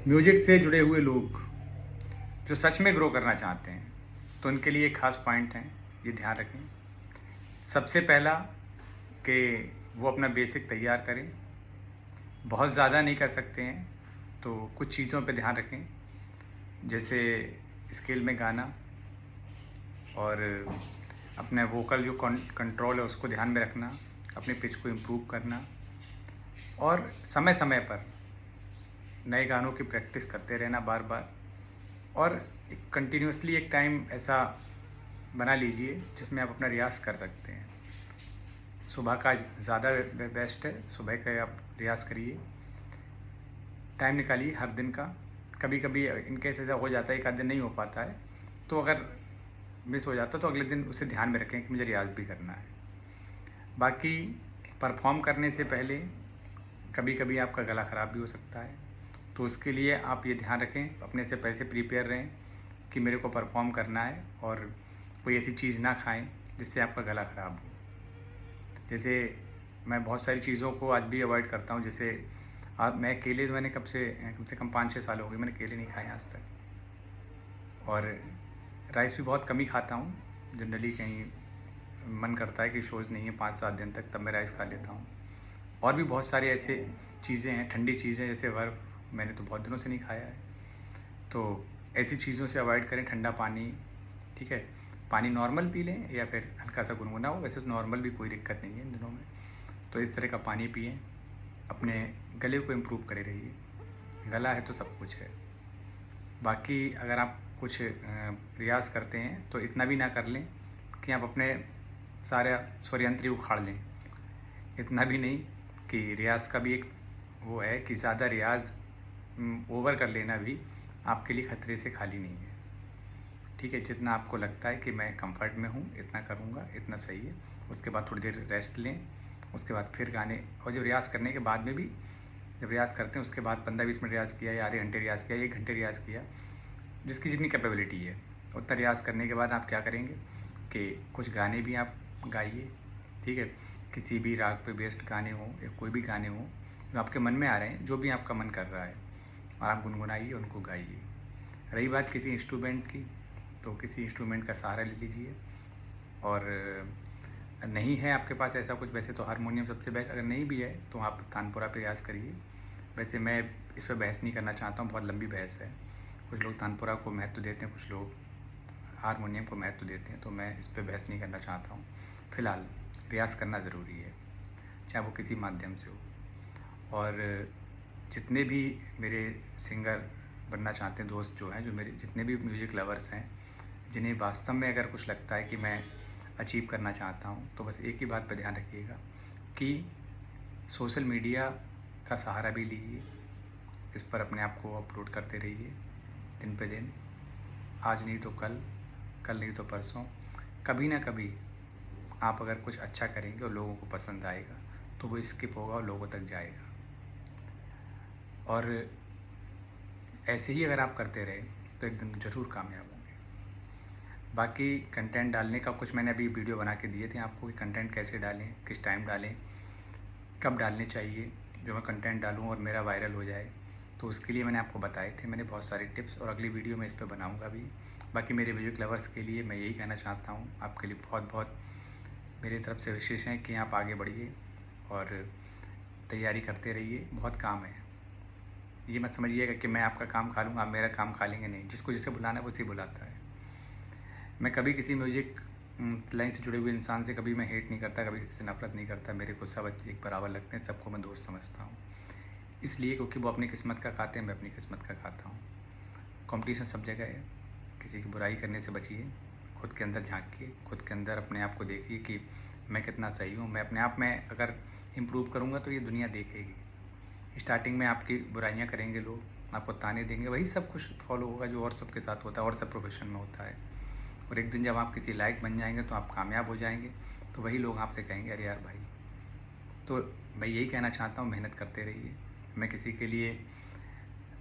Music से जुड़े हुए लोग जो सच में ग्रो करना चाहते हैं तो उनके लिए एक खास पॉइंट है, ये ध्यान रखें। सबसे पहला कि वो अपना बेसिक तैयार करें। बहुत ज़्यादा नहीं कर सकते हैं तो कुछ चीज़ों पे ध्यान रखें, जैसे स्केल में गाना और अपने वोकल जो कंट्रोल है उसको ध्यान में रखना, अपने पिच को इम्प्रूव करना और समय समय पर नए गानों की प्रैक्टिस करते रहना बार बार। और कंटिन्यूसली एक टाइम ऐसा बना लीजिए जिसमें आप अपना रियाज़ कर सकते हैं। सुबह का ज़्यादा बेस्ट है, सुबह का आप रियाज़ करिए, टाइम निकालिए हर दिन का। कभी कभी इनकेस ऐसा हो जाता है एक आध दिन नहीं हो पाता है, तो अगर मिस हो जाता है तो अगले दिन उसे ध्यान में रखें कि मुझे रियाज़ भी करना है। बाकी परफॉर्म करने से पहले कभी कभी आपका गला ख़राब भी हो सकता है, तो उसके लिए आप ये ध्यान रखें, अपने से पहले से प्रिपेयर रहें कि मेरे को परफॉर्म करना है और कोई ऐसी चीज़ ना खाएं जिससे आपका गला ख़राब हो। जैसे मैं बहुत सारी चीज़ों को आज भी अवॉइड करता हूँ, जैसे मैं केले मैंने कम से कम 5-6 साल हो गए मैंने केले नहीं खाए आज तक। और राइस भी बहुत कम ही खाता हूँ, जनरली कहीं मन करता है कि शोज़ नहीं है 5-7 दिन तक, तब मैं राइस खा लेता हूँ। और भी बहुत सारी ऐसे चीज़ें हैं, ठंडी चीज़ें जैसे बर्फ़ मैंने तो बहुत दिनों से नहीं खाया है, तो ऐसी चीज़ों से अवॉइड करें। ठंडा पानी, ठीक है, पानी नॉर्मल पी लें या फिर हल्का सा गुनगुना हो, वैसे तो नॉर्मल भी कोई दिक्कत नहीं है इन दिनों में, तो इस तरह का पानी पिएं। अपने गले को इम्प्रूव करे रहिए, गला है तो सब कुछ है। बाकी अगर आप कुछ रियाज़ करते हैं तो इतना भी ना कर लें कि आप अपने सारे स्वरयंत्र ही उखाड़ लें, इतना भी नहीं कि रियाज़ का भी एक वो है कि ज़्यादा रियाज़ ओवर कर लेना भी आपके लिए ख़तरे से खाली नहीं है। ठीक है, जितना आपको लगता है कि मैं कंफर्ट में हूँ इतना करूँगा, इतना सही है। उसके बाद थोड़ी देर रेस्ट लें, उसके बाद फिर गाने। और जो रियाज़ करने के बाद में भी, जब रियाज़ करते हैं उसके बाद 15-20 मिनट रियाज़ किया या आधे घंटे रियाज़ किया, 1 घंटे रियाज़ किया, जिसकी जितनी कैपेबिलिटी है उतना रियाज़ करने के बाद आप क्या करेंगे कि कुछ गाने भी आप गाइए। ठीक है, किसी भी राग पे बेस्ड गाने हों या कोई भी गाने हों जो आपके मन में आ रहे हैं, जो भी आपका मन कर रहा है, और आप गुनगुनाइए, उनको गाइए। रही बात किसी इंस्ट्रूमेंट की, तो किसी इंस्ट्रूमेंट का सहारा ले लीजिए। और नहीं है आपके पास ऐसा कुछ, वैसे तो हारमोनियम सबसे बेस्ट, अगर नहीं भी है तो आप तानपुरा पे रियाज़ करिए। वैसे मैं इस पर बहस नहीं करना चाहता हूँ, बहुत लंबी बहस है। कुछ लोग तानपुरा को महत्व देते हैं, कुछ लोग हारमोनियम को महत्व देते हैं, तो मैं इस पर बहस नहीं करना चाहता हूँ। फ़िलहाल रियाज़ करना ज़रूरी है, चाहे वो किसी माध्यम से हो। और जितने भी मेरे सिंगर बनना चाहते हैं दोस्त जो हैं, जो मेरे जितने भी म्यूज़िक लवर्स हैं, जिन्हें वास्तव में अगर कुछ लगता है कि मैं अचीव करना चाहता हूँ, तो बस एक ही बात पर ध्यान रखिएगा कि सोशल मीडिया का सहारा भी लीजिए, इस पर अपने आप को अपलोड करते रहिए दिन पे दिन। आज नहीं तो कल, कल नहीं तो परसों, कभी ना कभी आप अगर कुछ अच्छा करेंगे और लोगों को पसंद आएगा तो वो स्किप होगा और लोगों तक जाएगा। और ऐसे ही अगर आप करते रहे तो एक दिन ज़रूर कामयाब होंगे। बाकी कंटेंट डालने का कुछ मैंने अभी वीडियो बना के दिए थे आपको कि कंटेंट कैसे डालें, किस टाइम डालें, कब डालने चाहिए, जो मैं कंटेंट डालूँ और मेरा वायरल हो जाए, तो उसके लिए मैंने आपको बताए थे मैंने बहुत सारे टिप्स, और अगली वीडियो में इस पर बनाऊँगा भी। बाकी मेरे म्यूजिक लवर्स के लिए मैं यही कहना चाहता हूँ, आपके लिए बहुत बहुत मेरी तरफ से विशेष है कि आप आगे बढ़िए और तैयारी करते रहिए। बहुत काम है, ये मत समझिएगा कि मैं आपका काम खा लूँगा, आप मेरा काम खा लेंगे, नहीं। जिसको जिसे बुलाना है वो उसे बुलाता है। मैं कभी किसी म्यूजिक लाइन से जुड़े हुए इंसान से कभी मैं हेट नहीं करता, कभी किसी से नफरत नहीं करता। मेरे को सब एक बराबर लगते हैं, सबको मैं दोस्त समझता हूँ, इसलिए क्योंकि वो अपनी किस्मत का खाते हैं, मैं अपनी किस्मत का खाता हूँ। कंपटीशन सब जगह है, किसी की बुराई करने से बचिए, खुद के अंदर झाँकिए, खुद के अंदर अपने आप को देखिए कि मैं कितना सही हूँ। मैं अपने आप में अगर इम्प्रूव करूँगा तो ये दुनिया देखेगी। स्टार्टिंग में आपकी बुराइयाँ करेंगे लोग, आपको ताने देंगे, वही सब कुछ फॉलो होगा जो और सबके साथ होता है और सब प्रोफेशन में होता है। और एक दिन जब आप किसी लायक बन जाएंगे तो आप कामयाब हो जाएंगे, तो वही लोग आपसे कहेंगे अरे यार भाई। तो मैं यही कहना चाहता हूँ, मेहनत करते रहिए। मैं किसी के लिए,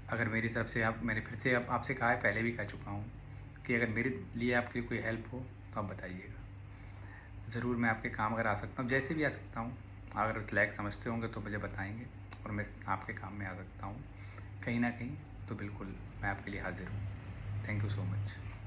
अगर मेरी तरफ से आप, मैंने फिर से आपसे कहा है, पहले भी कह चुका हूँ कि अगर मेरे लिए आपके लिए कोई हेल्प हो तो आप बताइएगा, ज़रूर मैं आपके काम अगर आ सकता हूँ, जैसे भी आ सकता हूँ। अगर उस लायक समझते होंगे तो मुझे बताएंगे और मैं आपके काम में आ सकता हूँ कहीं ना कहीं। तो बिल्कुल मैं आपके लिए हाजिर हूँ। Thank you so much.